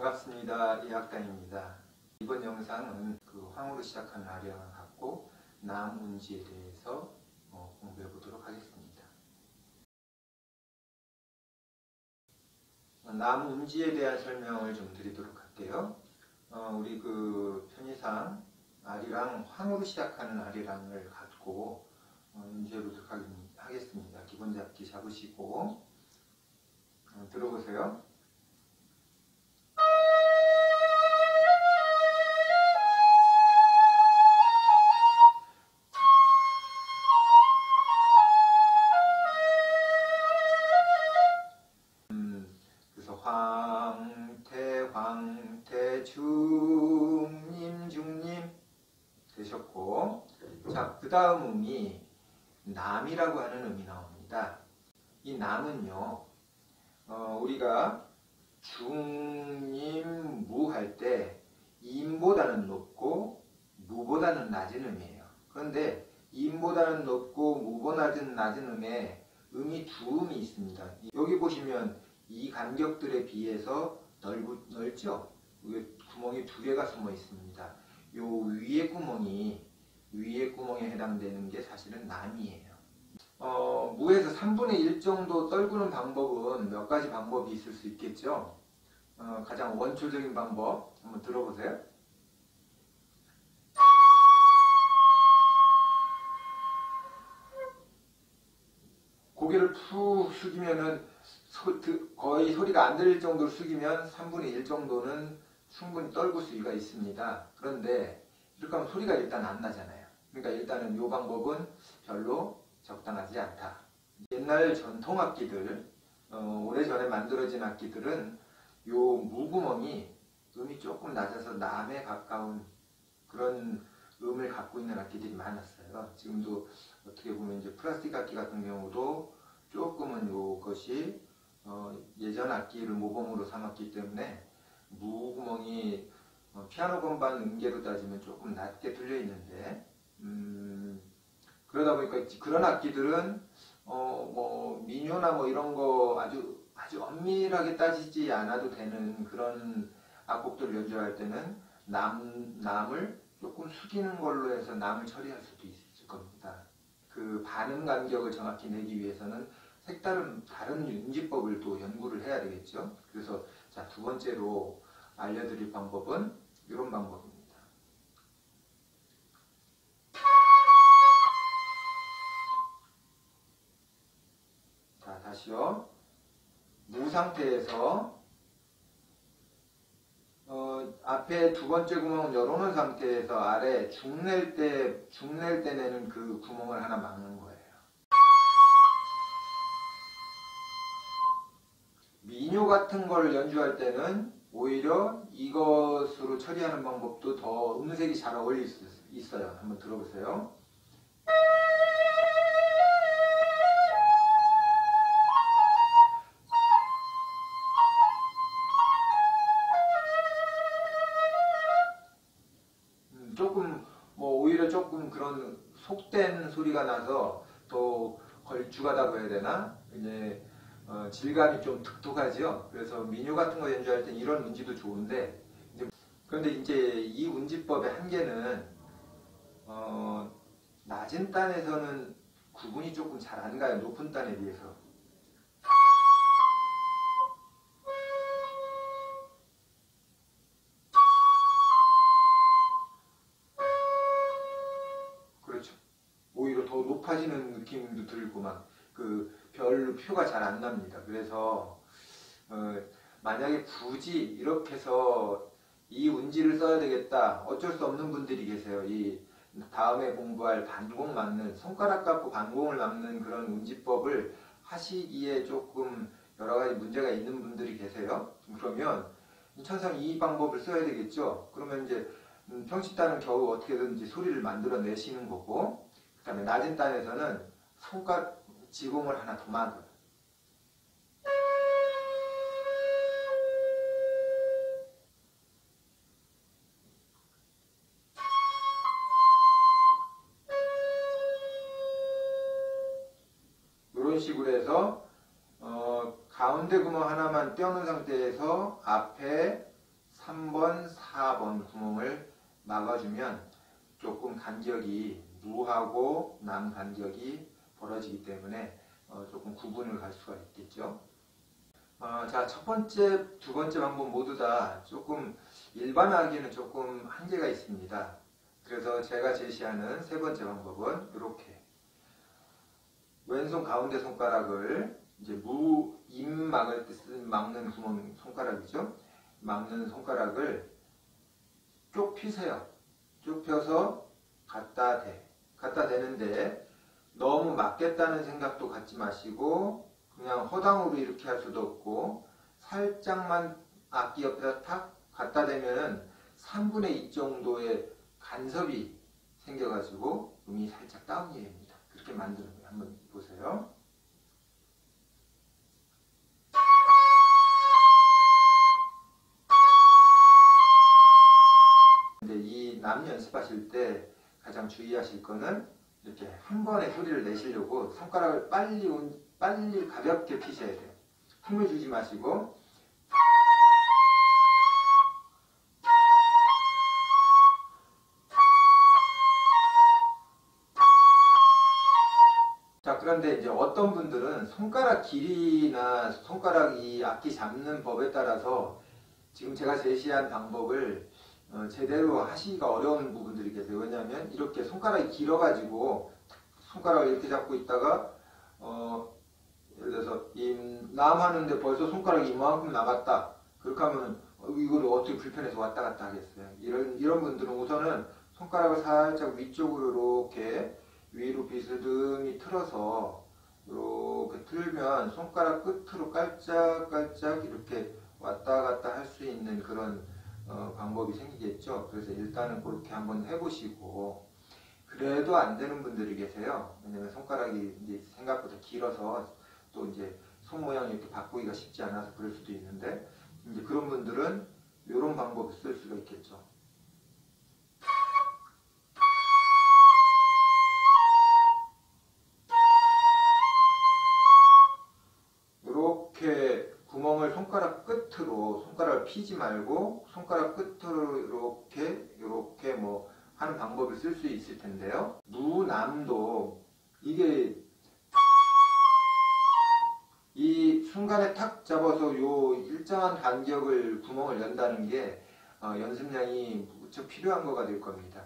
반갑습니다. 이학당입니다. 이번 영상은 황으로 시작하는 아리랑을 갖고 남운지에 대해서 공부해 보도록 하겠습니다. 남운지에 대한 설명을 좀 드리도록 할게요. 우리 편의상 아리랑, 황으로 시작하는 아리랑을 갖고 연주해 보도록 하겠습니다. 기본 잡기 잡으시고 들어보세요. 그래서 황태 중님 되셨고, 자, 그 다음 음이 남이라고 하는 음이 나옵니다. 이 남은요, 우리가 중임 무 할 때 임보다는 높고 무보다는 낮은 음이에요. 그런데 임보다는 높고 무보다는 낮은 음에 음이 두 음이 있습니다. 여기 보시면 이 간격들에 비해서 넓죠? 위에 구멍이 두 개가 숨어 있습니다. 요 위에 구멍에 해당되는 게 사실은 남이에요. 무에서 3분의 1 정도 떨구는 방법은 몇 가지 방법이 있을 수 있겠죠. 가장 원초적인 방법 한번 들어보세요. 고개를 푹 숙이면은 거의 소리가 안 들릴 정도로 숙이면 3분의 1 정도는 충분히 떨굴 수가 있습니다. 그런데 이렇게 하면 소리가 일단 안 나잖아요. 그러니까 일단은 이 방법은 별로 적당하지 않다. 옛날 전통 악기들, 오래전에 만들어진 악기들은 요 무구멍이 음이 조금 낮아서 남에 가까운 그런 음을 갖고 있는 악기들이 많았어요. 지금도 어떻게 보면 이제 플라스틱 악기 같은 경우도 조금은 요것이 예전 악기를 모범으로 삼았기 때문에 무구멍이 피아노 건반 음계로 따지면 조금 낮게 뚫려 있는데, 그러다 보니까 그런 악기들은 민요나 이런 거 아주 엄밀하게 따지지 않아도 되는 그런 악곡들을 연주할 때는 남을 조금 숙이는 걸로 해서 남을 처리할 수도 있을 겁니다. 그 반음 간격을 정확히 내기 위해서는 다른 운지법을 또 연구를 해야 되겠죠. 그래서 자, 두 번째로 알려드릴 방법은 이런 방법입니다. 자, 다시요. 무 상태에서 앞에 두 번째 구멍을 열어놓은 상태에서 아래 중 낼 때 내는 그 구멍을 하나 막는 거예요. 민요 같은 걸 연주할 때는 오히려 이것으로 처리하는 방법도 더 음색이 잘 어울릴 수 있어요. 한번 들어보세요. 오히려 조금 그런 속된 소리가 나서 더 걸쭉하다고 해야 되나? 이제 질감이 좀 독특하죠. 그래서 민요 같은 거 연주할 땐 이런 운지도 좋은데, 그런데 이제 이 운지법의 한계는 낮은 단에서는 구분이 조금 잘 안 가요. 높은 단에 비해서. 그렇죠. 오히려 더 높아지는 느낌도 들고 별로 표가 잘 안 납니다. 그래서 만약에 굳이 이렇게 해서 이 운지를 써야 되겠다, 어쩔 수 없는 분들이 계세요. 이 다음에 공부할 반공 막는, 손가락 갖고 반공을 막는 그런 운지법을 하시기에 조금 여러 가지 문제가 있는 분들이 계세요. 그러면 천상 이 방법을 써야 되겠죠. 그러면 이제 평시단은 겨우 어떻게든지 소리를 만들어내시는 거고, 그 다음에 낮은 단에서는 손가락 지공을 하나 더 막아요. 이런 식으로 해서 가운데 구멍 하나만 떼어놓은 상태에서 앞에 3번, 4번 구멍을 막아주면 조금 간격이 무하고 남 간격이 벌어지기 때문에 조금 구분을 갈 수가 있겠죠. 자, 첫 번째, 두 번째 방법 모두 다 조금 일반화하기에는 조금 한계가 있습니다. 그래서 제가 제시하는 세 번째 방법은 이렇게 왼손 가운데 손가락을 이제 입 막을 때 쓰는 막는 구멍 손가락이죠. 막는 손가락을 쭉 피세요. 쭉 펴서 갖다 대는데 너무 막겠다는 생각도 갖지 마시고 그냥 허당으로 이렇게 할 수도 없고 살짝만 악기 옆에다 탁 갖다 대면은 3분의 2 정도의 간섭이 생겨가지고 음이 살짝 다운이 됩니다. 그렇게 만드는 거예요. 한번 보세요. 근데 이 남 연습하실 때 가장 주의하실 거는 이렇게 한 번에 소리를 내시려고 손가락을 빨리 가볍게 피셔야 돼요. 힘을 주지 마시고 자, 그런데 이제 어떤 분들은 손가락 길이나 손가락이 악기 잡는 법에 따라서 지금 제가 제시한 방법을 제대로 하시기가 어려운 부분들이 계세요. 왜냐하면 이렇게 손가락이 길어가지고 손가락을 이렇게 잡고 있다가 예를 들어서 남 하는데 벌써 손가락이 이만큼 나갔다. 그렇게 하면 이걸 어떻게 불편해서 왔다 갔다 하겠어요. 이런 분들은 우선은 손가락을 살짝 위쪽으로 이렇게 위로 비스듬히 틀어서 이렇게 틀면 손가락 끝으로 깔짝깔짝 이렇게 왔다 갔다 할 수 있는 그런 방법이 생기겠죠. 그래서 일단은 그렇게 한번 해보시고 그래도 안 되는 분들이 계세요. 왜냐면 손가락이 이제 생각보다 길어서 또 이제 손 모양이 이렇게 바꾸기가 쉽지 않아서 그럴 수도 있는데 이제 그런 분들은 이런 방법을 쓸 수가 있겠죠. 이렇게 구멍을 손가락 끝으로 손가락을 피지 말고 손가락 끝으로 이렇게 뭐 하는 방법을 쓸 수 있을 텐데요. 무남도 이게 이 순간에 탁 잡아서 요 일정한 간격을 구멍을 연다는 게 연습량이 무척 필요한 거가 될 겁니다.